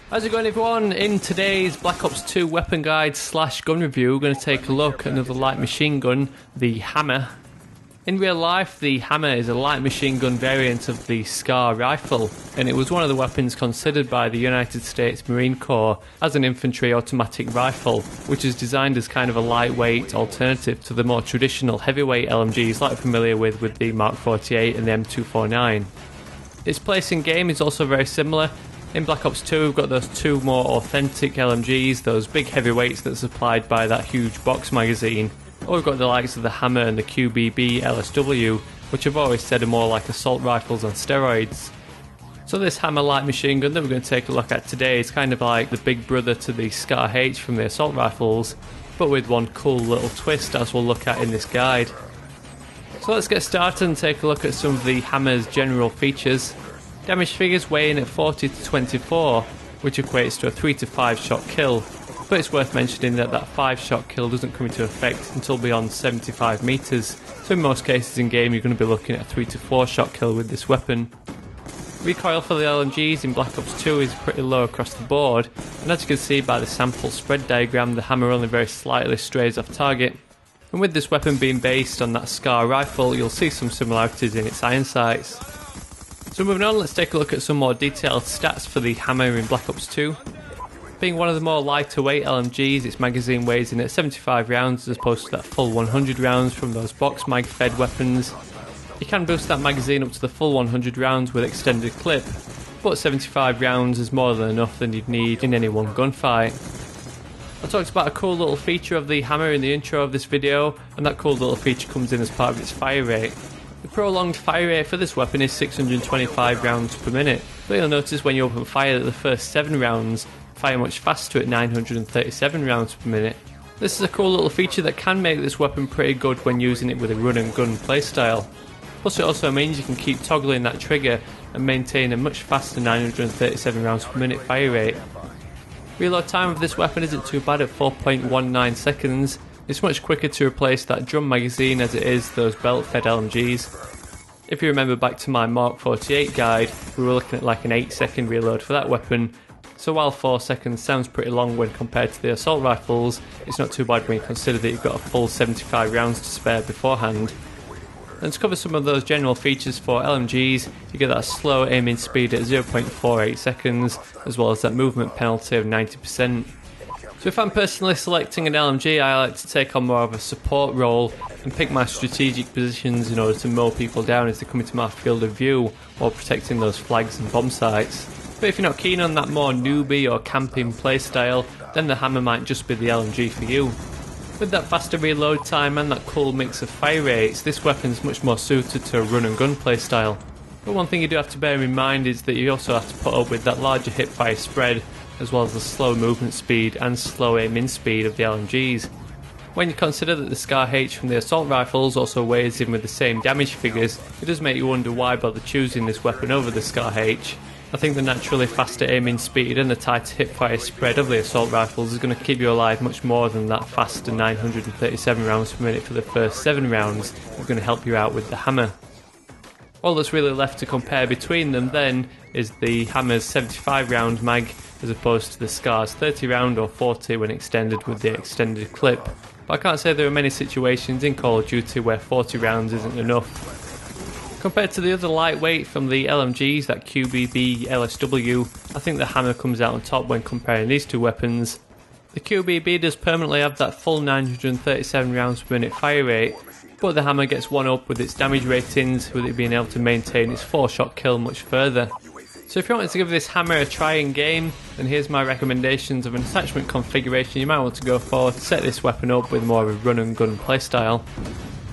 How's it going, everyone? In today's Black Ops 2 weapon guide / gun review, we're going to take a look at another light machine gun, the HAMR. In real life, the HAMR is a light machine gun variant of the SCAR rifle, and it was one of the weapons considered by the United States Marine Corps as an infantry automatic rifle, which is designed as kind of a lightweight alternative to the more traditional heavyweight LMGs like we're familiar with the Mark 48 and the M249. Its place in game is also very similar. In Black Ops 2 we've got those two more authentic LMGs, those big heavyweights that's supplied by that huge box magazine. Or we've got the likes of the HAMR and the QBB LSW, which I've always said are more like assault rifles on steroids. So this HAMR light machine gun that we're going to take a look at today is kind of like the big brother to the SCAR H from the assault rifles, but with one cool little twist as we'll look at in this guide. So let's get started and take a look at some of the HAMR's general features. Damage figures weigh in at 40 to 24, which equates to a 3 to 5 shot kill, but it's worth mentioning that that 5 shot kill doesn't come into effect until beyond 75 meters, so in most cases in game you're going to be looking at a 3 to 4 shot kill with this weapon. Recoil for the LMGs in Black Ops 2 is pretty low across the board, and as you can see by the sample spread diagram, the HAMR only very slightly strays off target. And with this weapon being based on that SCAR rifle, you'll see some similarities in its iron sights. So moving on, let's take a look at some more detailed stats for the HAMR in Black Ops 2. Being one of the more lighter weight LMGs, its magazine weighs in at 75 rounds as opposed to that full 100 rounds from those box mag fed weapons. You can boost that magazine up to the full 100 rounds with extended clip, but 75 rounds is more than enough than you'd need in any one gunfight. I talked about a cool little feature of the HAMR in the intro of this video, and that cool little feature comes in as part of its fire rate. The prolonged fire rate for this weapon is 625 rounds per minute, but you'll notice when you open fire that the first 7 rounds fire much faster at 937 rounds per minute. This is a cool little feature that can make this weapon pretty good when using it with a run and gun playstyle. Plus it also means you can keep toggling that trigger and maintain a much faster 937 rounds per minute fire rate. Reload time of this weapon isn't too bad at 4.19 seconds. It's much quicker to replace that drum magazine as it is those belt-fed LMGs. If you remember back to my Mark 48 guide, we were looking at like an 8-second reload for that weapon, so while 4 seconds sounds pretty long when compared to the assault rifles, it's not too bad when you consider that you've got a full 75 rounds to spare beforehand. And to cover some of those general features for LMGs, you get that slow aiming speed at 0.48 seconds, as well as that movement penalty of 90%. So if I'm personally selecting an LMG, I like to take on more of a support role and pick my strategic positions in order to mow people down as they come into my field of view while protecting those flags and bomb sites. But if you're not keen on that more newbie or camping playstyle, then the HAMR might just be the LMG for you. With that faster reload time and that cool mix of fire rates, this weapon's much more suited to a run and gun playstyle. But one thing you do have to bear in mind is that you also have to put up with that larger hip fire spread, as well as the slow movement speed and slow aim-in speed of the LMGs. When you consider that the SCAR H from the assault rifles also weighs in with the same damage figures, it does make you wonder why bother choosing this weapon over the SCAR H. I think the naturally faster aiming speed and the tighter hip fire spread of the assault rifles is going to keep you alive much more than that faster 937 rounds per minute for the first 7 rounds is going to help you out with the HAMR. All that's really left to compare between them then is the HAMR's 75 round mag as opposed to the SCAR's 30 round or 40 when extended with the extended clip. But I can't say there are many situations in Call of Duty where 40 rounds isn't enough. Compared to the other lightweight from the LMGs, that QBB LSW, I think the HAMR comes out on top when comparing these two weapons. The QBB does permanently have that full 937 rounds per minute fire rate, but the HAMR gets one up with its damage ratings, with it being able to maintain its 4-shot kill much further. So if you wanted to give this HAMR a try in game, then here's my recommendations of an attachment configuration you might want to go for to set this weapon up with more of a run and gun playstyle.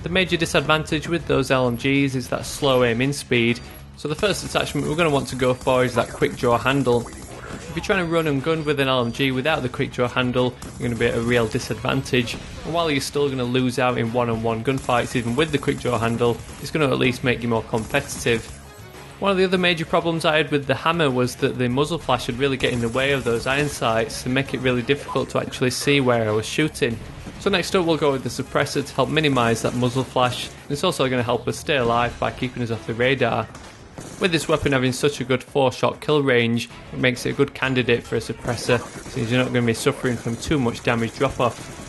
The major disadvantage with those LMGs is that slow aim-in speed, so the first attachment we're going to want to go for is that quick draw handle. If you're trying to run and gun with an LMG without the quick draw handle, you're going to be at a real disadvantage, and while you're still going to lose out in one-on-one gunfights even with the quick draw handle, it's going to at least make you more competitive. One of the other major problems I had with the HAMR was that the muzzle flash would really get in the way of those iron sights and make it really difficult to actually see where I was shooting. So next up we'll go with the suppressor to help minimise that muzzle flash, and it's also going to help us stay alive by keeping us off the radar. With this weapon having such a good 4-shot kill range, it makes it a good candidate for a suppressor, since you're not going to be suffering from too much damage drop off.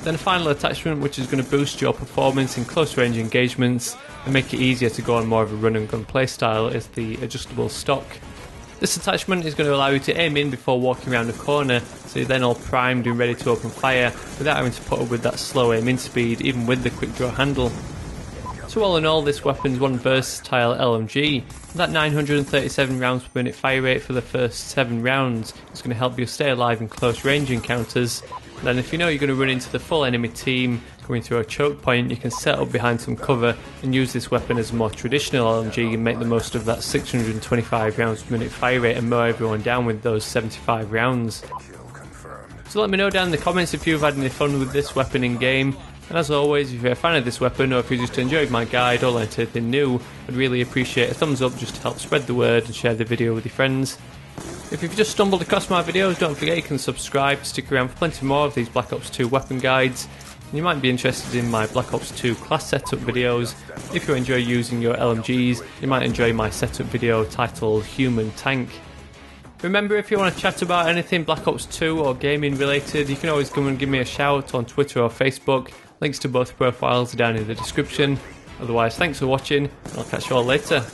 Then a final attachment which is going to boost your performance in close range engagements and make it easier to go on more of a run and gun playstyle is the adjustable stock. This attachment is going to allow you to aim in before walking around a corner, so you're then all primed and ready to open fire without having to put up with that slow aim in speed even with the quick draw handle. So all in all, this weapon's one versatile LMG. That 937 rounds per minute fire rate for the first 7 rounds is going to help you stay alive in close range encounters. Then if you know you're going to run into the full enemy team going through a choke point, you can set up behind some cover and use this weapon as a more traditional LMG and make the most of that 625 rounds per minute fire rate and mow everyone down with those 75 rounds. So let me know down in the comments if you've had any fun with this weapon in game. And as always, if you're a fan of this weapon or if you just enjoyed my guide or learned anything new, I'd really appreciate a thumbs up just to help spread the word and share the video with your friends. If you've just stumbled across my videos, don't forget you can subscribe, stick around for plenty more of these Black Ops 2 weapon guides. And you might be interested in my Black Ops 2 class setup videos. If you enjoy using your LMGs, you might enjoy my setup video titled Human Tank. Remember, if you want to chat about anything Black Ops 2 or gaming related, you can always come and give me a shout on Twitter or Facebook. Links to both profiles are down in the description. Otherwise, thanks for watching, and I'll catch you all later.